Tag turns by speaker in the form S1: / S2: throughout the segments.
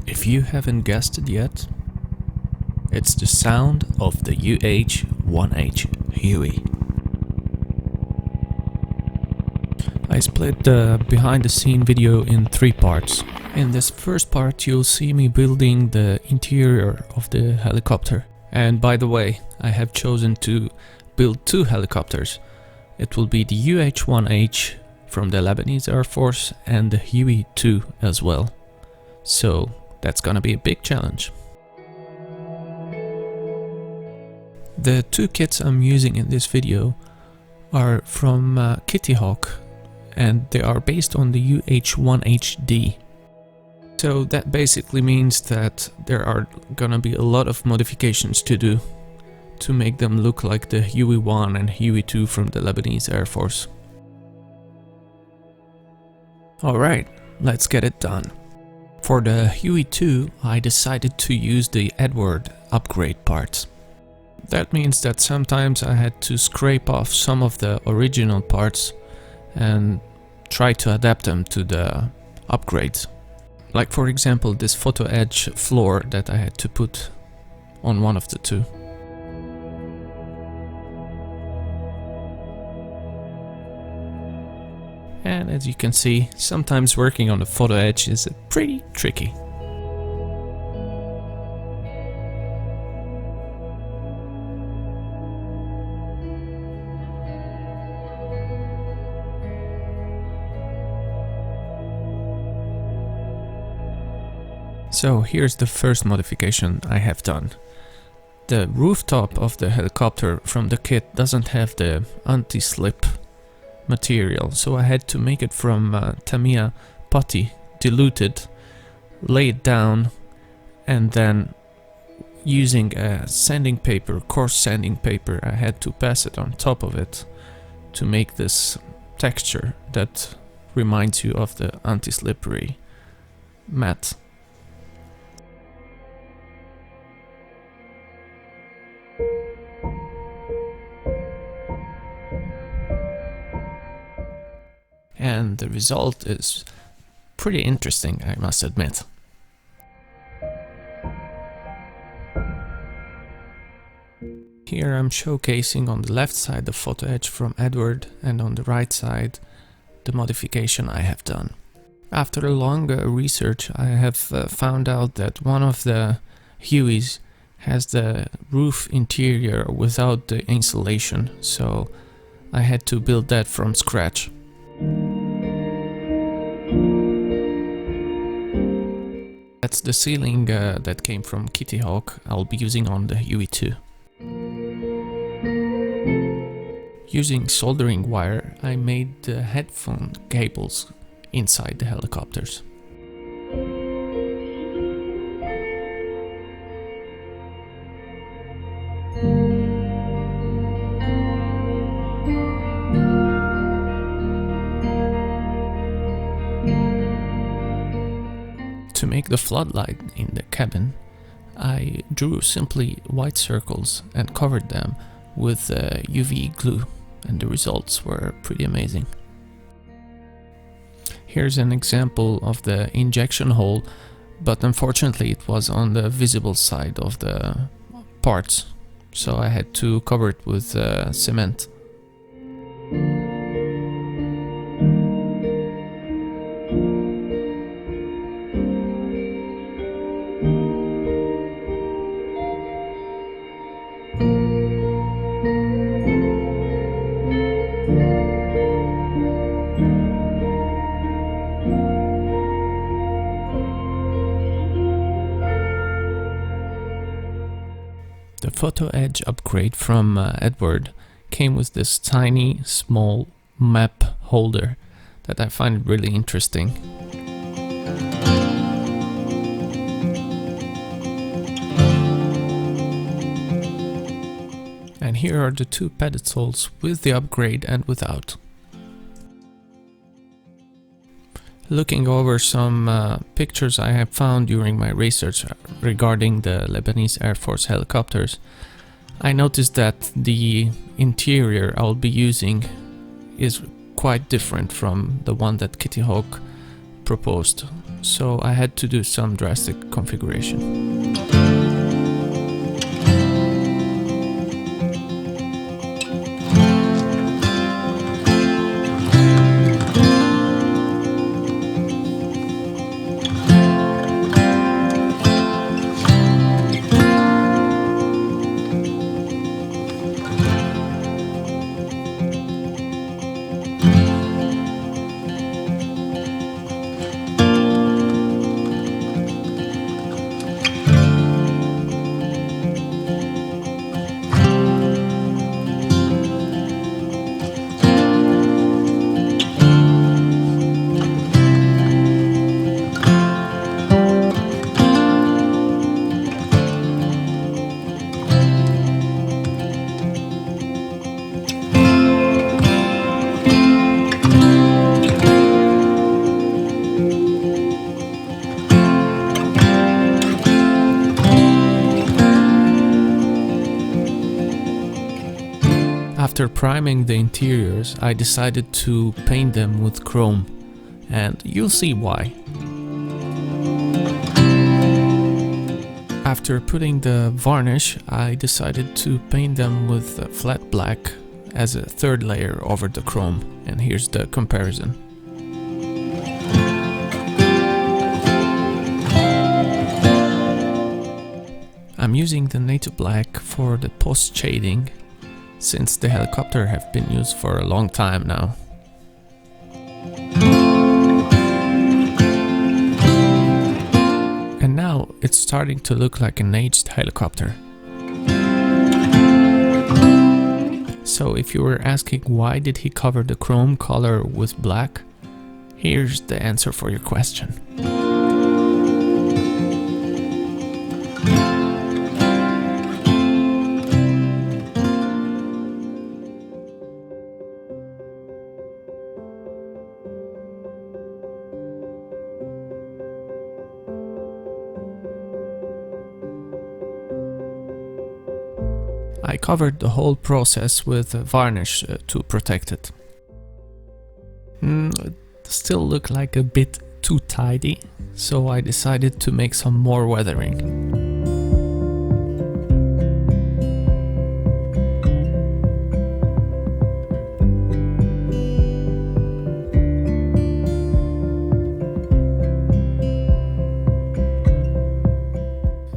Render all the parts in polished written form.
S1: If you haven't guessed it yet, it's the sound of the UH-1H Huey. I split the behind the scene video in 3 parts. In this first part you'll see me building the interior of the helicopter. And by the way, I have chosen to build 2 helicopters. It will be the UH-1H from the Lebanese Air Force and the Huey 2 as well. So that's gonna be a big challenge. The 2 kits I'm using in this video are from Kitty Hawk, and they are based on the UH-1HD. So that basically means that there are gonna be a lot of modifications to do to make them look like the Huey 1 and Huey 2 from the Lebanese Air Force. Alright, let's get it done. For the Huey 2, I decided to use the Edward upgrade parts. That means that sometimes I had to scrape off some of the original parts and try to adapt them to the upgrades. Like for example this photo edge floor that I had to put on one of the 2. And as you can see, sometimes working on the photo edge is pretty tricky. So here's the first modification I have done. The rooftop of the helicopter from the kit doesn't have the anti-slip material, so I had to make it from Tamiya putty, diluted, lay it down, and then using a sanding paper, coarse sanding paper, I had to pass it on top of it to make this texture that reminds you of the anti-slippery mat. And the result is pretty interesting, I must admit. Here I'm showcasing on the left side the photo edge from Edward, and on the right side the modification I have done. After a long research, I have found out that one of the Hueys has the roof interior without the insulation, so I had to build that from scratch. That's the ceiling that came from Kitty Hawk I'll be using on the Huey 2. Using soldering wire, I made the headphone cables inside the helicopters. To make the floodlight in the cabin, I drew simply white circles and covered them with UV glue, and the results were pretty amazing. Here's an example of the injection hole, but unfortunately it was on the visible side of the parts, so I had to cover it with cement. The photo edge upgrade from Edward came with this tiny small map holder that I find really interesting. And here are the 2 pedestals with the upgrade and without. Looking over some pictures I have found during my research regarding the Lebanese Air Force helicopters, I noticed that the interior I'll be using is quite different from the one that Kitty Hawk proposed. so I had to do some drastic configuration. After priming the interiors, I decided to paint them with chrome, and you'll see why. After putting the varnish, I decided to paint them with flat black as a third layer over the chrome, and here's the comparison. I'm using the native black for the post shading, since the helicopter have been used for a long time now. And now it's starting to look like an aged helicopter. So if you were asking why did he cover the chrome color with black, here's the answer for your question. I covered the whole process with varnish to protect it. It still looked like a bit too tidy, so I decided to make some more weathering.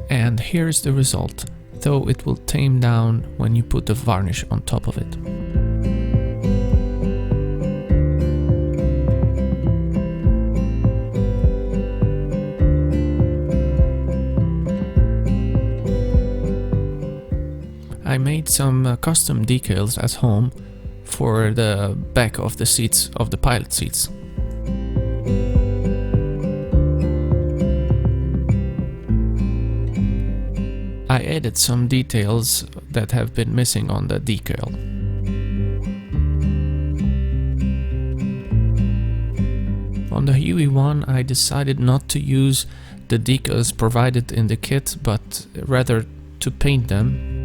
S1: And here's the result, though it will tame down when you put the varnish on top of it. I made some custom decals at home for the back of the seats of the pilot seats. I added some details that have been missing on the decal. On the Huey one, I decided not to use the decals provided in the kit, but rather to paint them.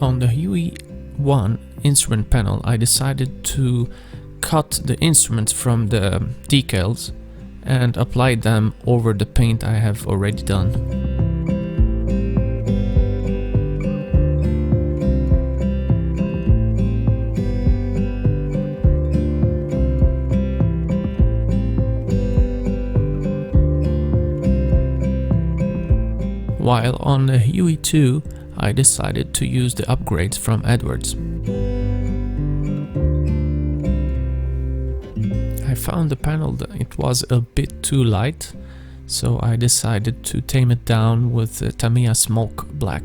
S1: On the Huey 1 instrument panel, I decided to cut the instruments from the decals and apply them over the paint I have already done. While on the Huey 2, I decided to use the upgrades from Edwards. I found the panel that it was a bit too light, so I decided to tame it down with Tamiya Smoke Black.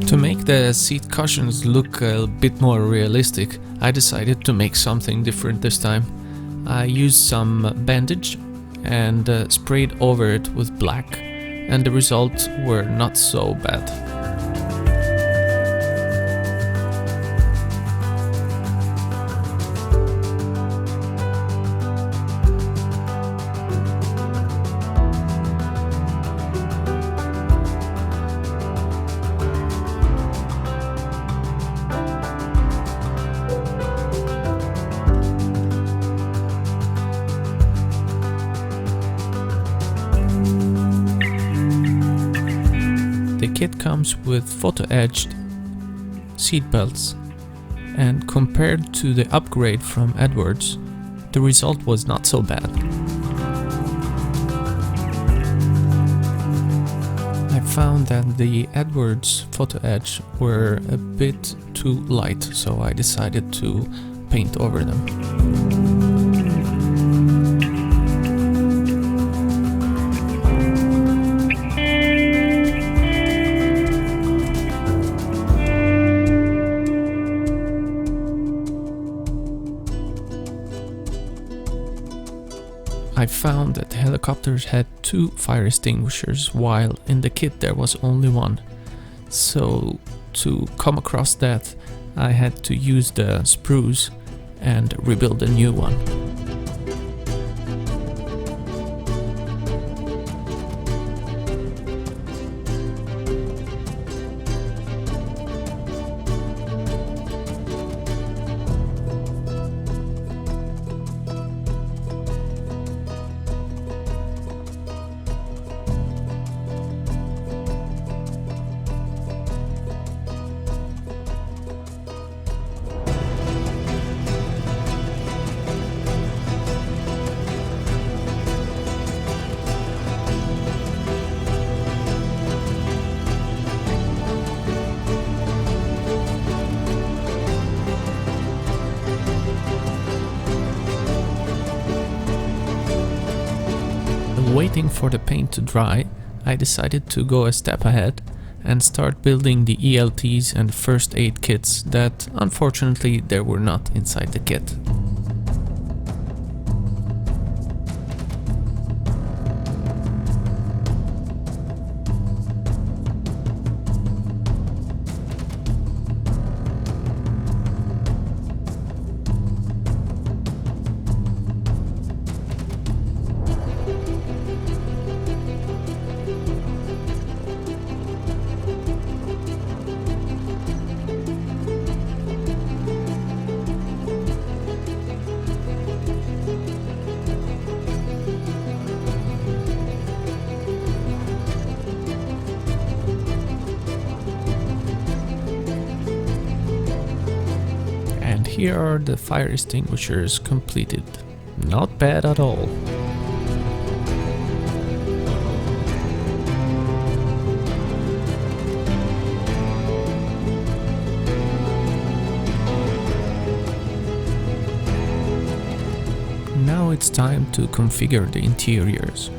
S1: To make the seat cushions look a bit more realistic, I decided to make something different this time. I used some bandage and sprayed over it with black, and the results were not so bad. The kit comes with photo-etched seat belts, and compared to the upgrade from Edwards, the result was not so bad. I found that the Edwards photo-etch were a bit too light, so I decided to paint over them. I found that the helicopters had 2 fire extinguishers, while in the kit there was only 1. So to come across that, I had to use the sprues and rebuild a new one. Waiting for the paint to dry, I decided to go a step ahead and start building the ELTs and first aid kits that unfortunately there were not inside the kit. Here are the fire extinguishers completed. Not bad at all. Now it's time to configure the interiors.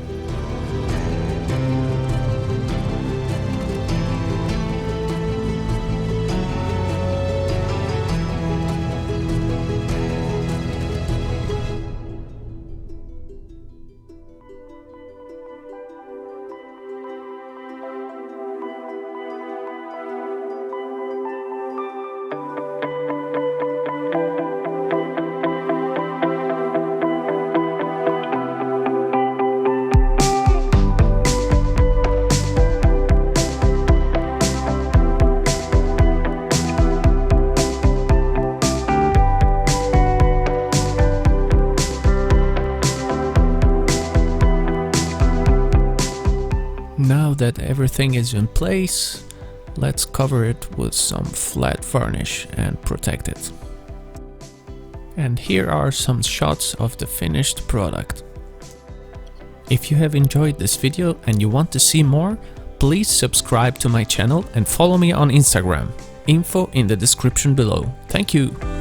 S1: Now that everything is in place, let's cover it with some flat varnish and protect it. And here are some shots of the finished product. If you have enjoyed this video and you want to see more, please subscribe to my channel and follow me on Instagram. Info in the description below. Thank you!